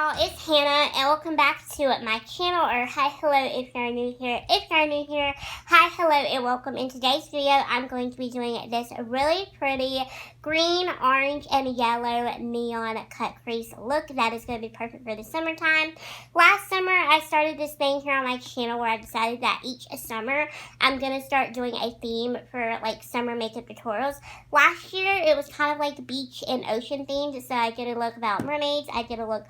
y'all, it's Hannah and welcome back to my channel, or hi, hello if you're new here. If you're new here, hi, hello and welcome. In today's video, I'm going to be doing this really pretty green, orange, and yellow neon cut crease look that is going to be perfect for the summertime. Last summer, I started this thing here on my channel where I decided that each summer, I'm going to start doing a theme for like summer makeup tutorials. Last year, it was kind of like beach and ocean themed, so I did a look about mermaids, I did a look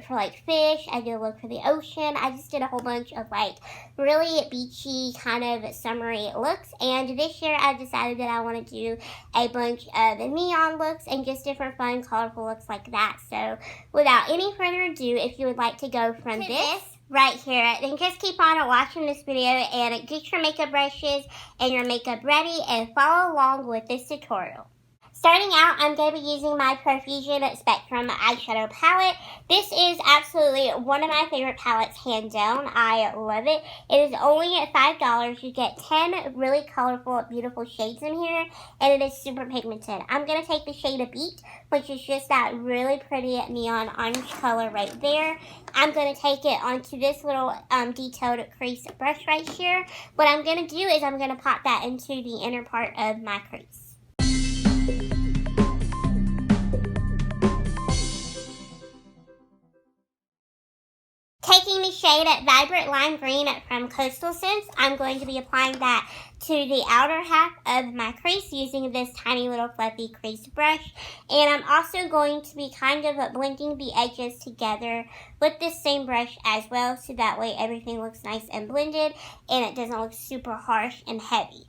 for like fish, I did a look for the ocean. I just did a whole bunch of like really beachy kind of summery looks, and this year I decided that I want to do a bunch of neon looks and just different fun colorful looks like that. So without any further ado, if you would like to go from this right here, then just keep on watching this video and get your makeup brushes and your makeup ready and follow along with this tutorial. Starting out, I'm going to be using my Profusion Spectrum eyeshadow palette. This is absolutely one of my favorite palettes, hands down. I love it. It is only $5. You get 10 really colorful, beautiful shades in here, and it is super pigmented. I'm going to take the shade of Beat, which is just that really pretty neon orange color right there. I'm going to take it onto this little detailed crease brush right here. What I'm going to do is I'm going to pop that into the inner part of my crease. Taking the shade Vibrant Lime Green from Coastal Scents, I'm going to be applying that to the outer half of my crease using this tiny little fluffy crease brush. And I'm also going to be kind of blending the edges together with this same brush as well, so that way everything looks nice and blended and it doesn't look super harsh and heavy.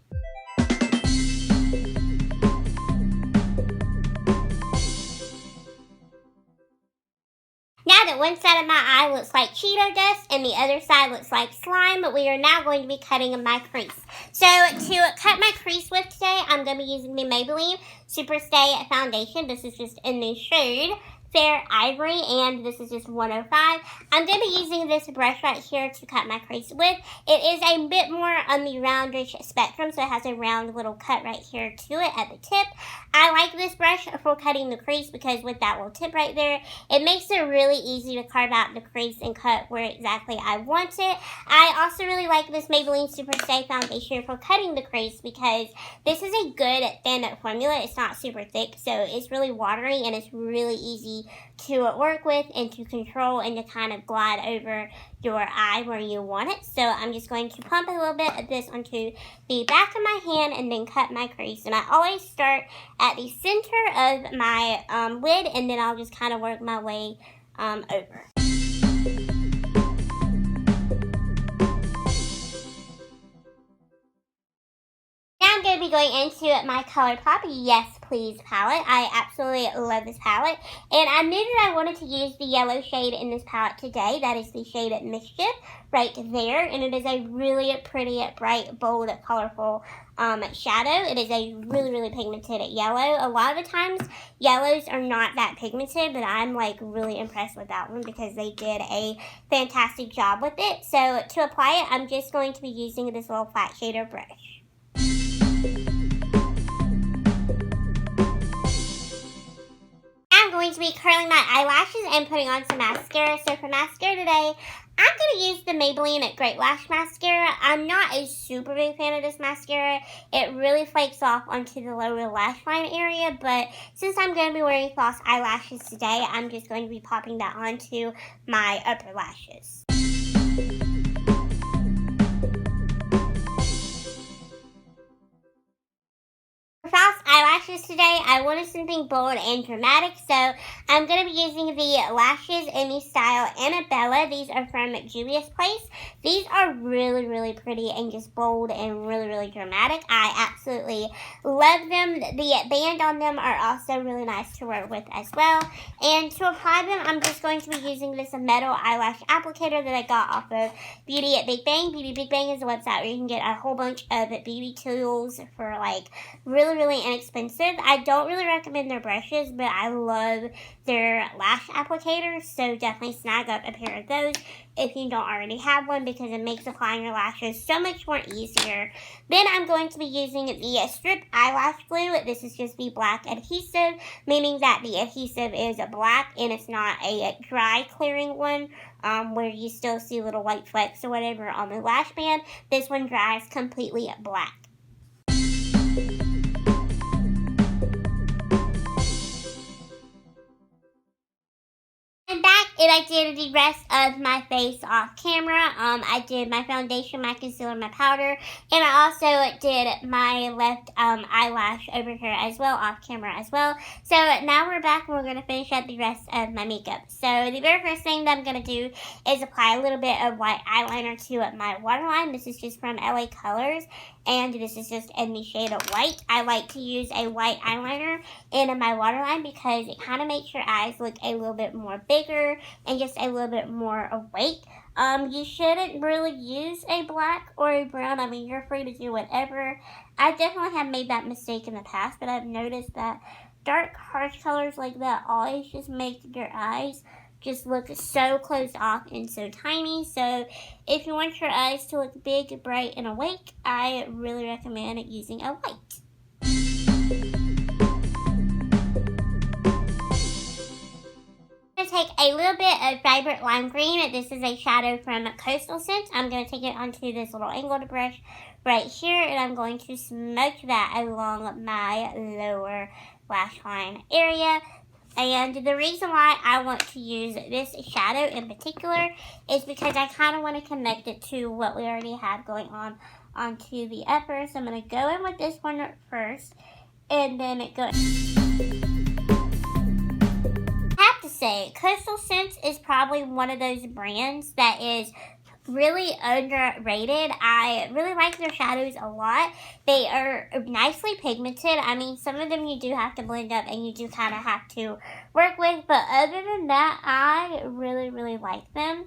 Now that one side of my eye looks like Cheeto dust and the other side looks like slime, we are now going to be cutting my crease. So to cut my crease with today, I'm going to be using the Maybelline Super Stay Foundation. This is just in the shade Fair Ivory, and this is just 105. I'm going to be using this brush right here to cut my crease with. It is a bit more on the roundish spectrum, so it has a round little cut right here to it at the tip. I like this brush for cutting the crease because with that little tip right there, it makes it really easy to carve out the crease and cut where exactly I want it. I also really like this Maybelline Super Stay Foundation for cutting the crease because this is a good thin formula. It's not super thick, so it's really watery and it's really easy to work with and to control and to kind of glide over your eye where you want it. So I'm just going to pump a little bit of this onto the back of my hand and then cut my crease. And I always start at the center of my lid, and then I'll just kind of work my way over. I'm going to be going into my ColourPop Yes Please palette. I absolutely love this palette, and I knew that I wanted to use the yellow shade in this palette today. That is the shade Mischief right there, and it is a really pretty, bright, bold, colorful shadow. It is a really pigmented yellow. A lot of the times, yellows are not that pigmented, but I'm like really impressed with that one because they did a fantastic job with it. So to apply it, I'm just going to be using this little flat shader brush. I'm going to be curling my eyelashes and putting on some mascara. So for mascara today, I'm going to use the Maybelline Great Lash Mascara. I'm not a super big fan of this mascara. It really flakes off onto the lower lash line area, but since I'm going to be wearing false eyelashes today, I'm just going to be popping that onto my upper lashes. For false eyelashes today, I wanted something bold and dramatic, so I'm going to be using the Lashes in the style Annabella. These are from Juvia's Place. These are really pretty and just bold and really dramatic. I absolutely love them. The band on them are also really nice to work with as well. And to apply them, I'm just going to be using this metal eyelash applicator that I got off of Beauty at Big Bang. Beauty Big Bang is a website where you can get a whole bunch of beauty tools for like really inexpensive adhesive. I don't really recommend their brushes, but I love their lash applicators, so definitely snag up a pair of those if you don't already have one, because it makes applying your lashes so much more easier. Then I'm going to be using the strip eyelash glue. This is just the black adhesive, meaning that the adhesive is black and it's not a dry clearing one, where you still see little white flecks or whatever on the lash band. This one dries completely black. I'm back and I did the rest of my face off camera. I did my foundation, my concealer, my powder, and I also did my left eyelash over here as well, off camera as well. So now we're back and we're going to finish up the rest of my makeup. So the very first thing that I'm going to do is apply a little bit of white eyeliner to my waterline. This is just from LA Colors, and this is just in the shade of white. I like to use a white eyeliner in my waterline because it kind of makes your eyes look a little bit more bigger and just a little bit more awake. You shouldn't really use a black or a brown. I mean, you're free to do whatever. I definitely have made that mistake in the past, but I've noticed that dark, harsh colors like that always just make your eyes just look so closed off and so tiny. So if you want your eyes to look big, bright, and awake, I really recommend using a white. I'm going to take a little bit of Vibrant Lime Green. This is a shadow from Coastal Scent. I'm going to take it onto this little angled brush right here, and I'm going to smudge that along my lower lash line area. And the reason why I want to use this shadow in particular is because I kind of want to connect it to what we already have going on onto the upper. So I'm going to go in with this one first, and then it goes. I have to say, Coastal Scents is probably one of those brands that is really underrated. I really like their shadows a lot. They are nicely pigmented. I mean, some of them you do have to blend up and you do kind of have to work with, but other than that, I really like them.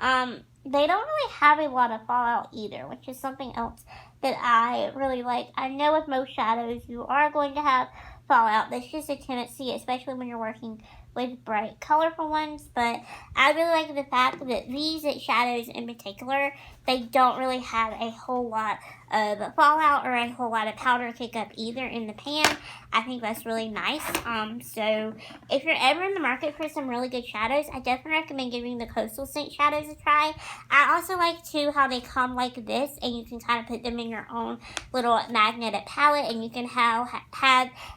They don't really have a lot of fallout either, which is something else that I really like. I know with most shadows you are going to have fallout. That's just a tendency, especially when you're working with bright, colorful ones, but I really like the fact that these shadows in particular, they don't really have a whole lot of fallout or a whole lot of powder kick up either in the pan. I think that's really nice. So if you're ever in the market for some really good shadows, I definitely recommend giving the Coastal Scent shadows a try. I also like too how they come like this, and you can kind of put them in your own little magnetic palette, and you can have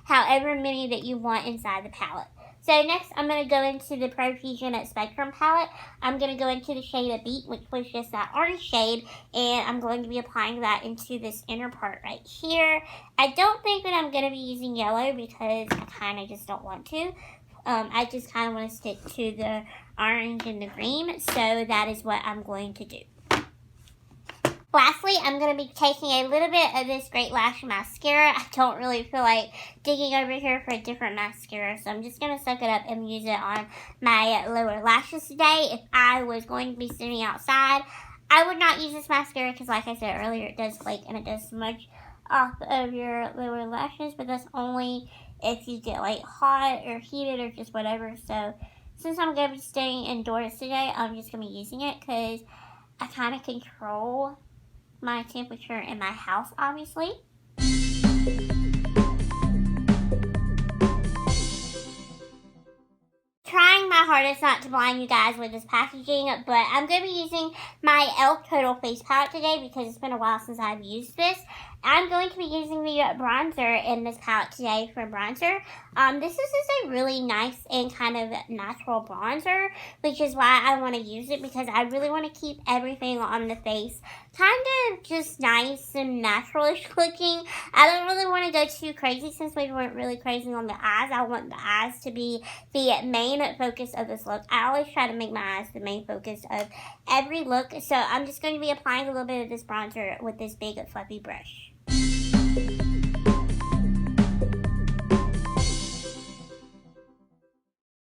however many that you want inside the palette. So next, I'm going to go into the Profusion Spectrum palette. I'm going to go into the shade of Beat, which was just that orange shade, and I'm going to be applying that into this inner part right here. I don't think that I'm going to be using yellow because I kind of just don't want to. I just kind of want to stick to the orange and the green, so that is what I'm going to do. Lastly, I'm going to be taking a little bit of this Great Lash mascara. I don't really feel like digging over here for a different mascara, so I'm just going to suck it up and use it on my lower lashes today. If I was going to be sitting outside, I would not use this mascara because, like I said earlier, it does flake and it does smudge off of your lower lashes, but that's only if you get like hot or heated or just whatever. So since I'm going to be staying indoors today, I'm just going to be using it because I kind of control my temperature in my house, obviously. Trying my hardest not to blind you guys with this packaging, but I'm going to be using my e.l.f. Total Face Palette today because it's been a while since I've used this. I'm going to be using the bronzer in this palette today for bronzer. This is just a really nice and kind of natural bronzer, which is why I want to use it because I really want to keep everything on the face kind of just nice and natural-ish looking. I don't really want to go too crazy since we weren't really crazy on the eyes. I want the eyes to be the main focus of this look. I always try to make my eyes the main focus of every look. So I'm just going to be applying a little bit of this bronzer with this big fluffy brush.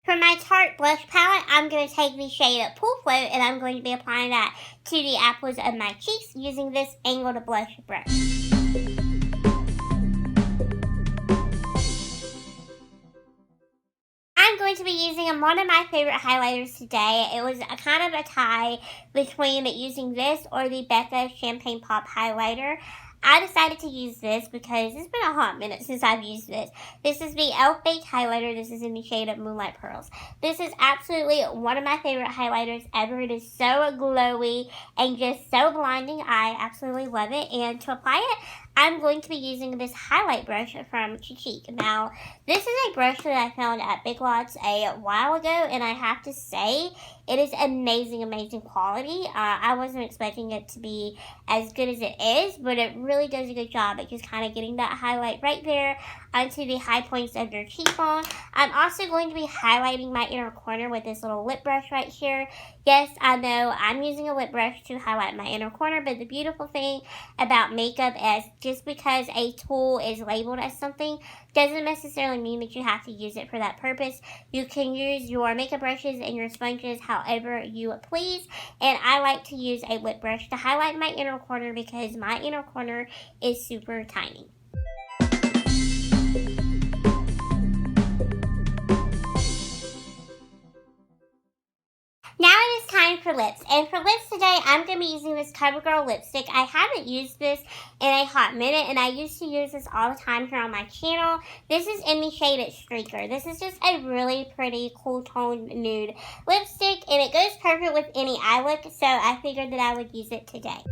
For my Tarte blush palette, I'm going to take the shade Pool Float and I'm going to be applying that to the apples of my cheeks using this angled blush brush. be using one of my favorite highlighters today. It was a kind of a tie between using this or the Becca Champagne Pop highlighter. I decided to use this because it's been a hot minute since I've used this. This is the e.l.f. Baked Highlighter. This is in the shade of Moonlight Pearls. This is absolutely one of my favorite highlighters ever. It is so glowy and just so blinding. I absolutely love it. And to apply it, I'm going to be using this highlight brush from Cheek. Now, this is a brush that I found at Big Lots a while ago, and I have to say, it is amazing, amazing quality. I wasn't expecting it to be as good as it is, but it really does a good job at just kind of getting that highlight right there onto the high points of your cheekbone. I'm also going to be highlighting my inner corner with this little lip brush right here. Yes, I know I'm using a lip brush to highlight my inner corner, but the beautiful thing about makeup is just because a tool is labeled as something doesn't necessarily mean that you have to use it for that purpose. You can use your makeup brushes and your sponges however you please, and I like to use a lip brush to highlight my inner corner because my inner corner is super tiny. Now it is time for lips, and for lips today, I'm going to be using this Covergirl lipstick. I haven't used this in a hot minute, and I used to use this all the time here on my channel. This is in the shade Streaker. This is just a really pretty, cool toned nude lipstick, and it goes perfect with any eye look, so I figured that I would use it today.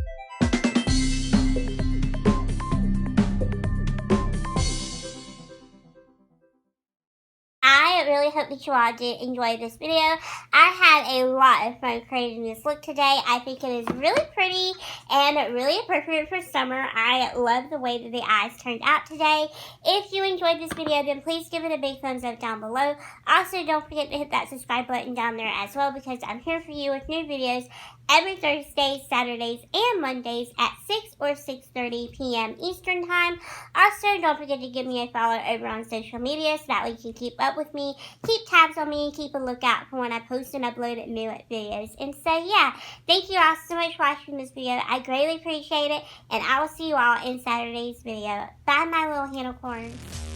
I really hope that you all did enjoy this video. I had a lot of fun creating this look today. I think it is really pretty and really appropriate for summer. I love the way that the eyes turned out today. If you enjoyed this video, then please give it a big thumbs up down below. Also, don't forget to hit that subscribe button down there as well, because I'm here for you with new videos every Thursdays, Saturdays, and Mondays at 6 or 6:30 p.m. Eastern Time. Also, don't forget to give me a follow over on social media so that way you can keep up with me, keep tabs on me, and keep a lookout for when I post and upload new videos. And so, yeah, thank you all so much for watching this video. I greatly appreciate it, and I will see you all in Saturday's video. Bye, my little unicorns.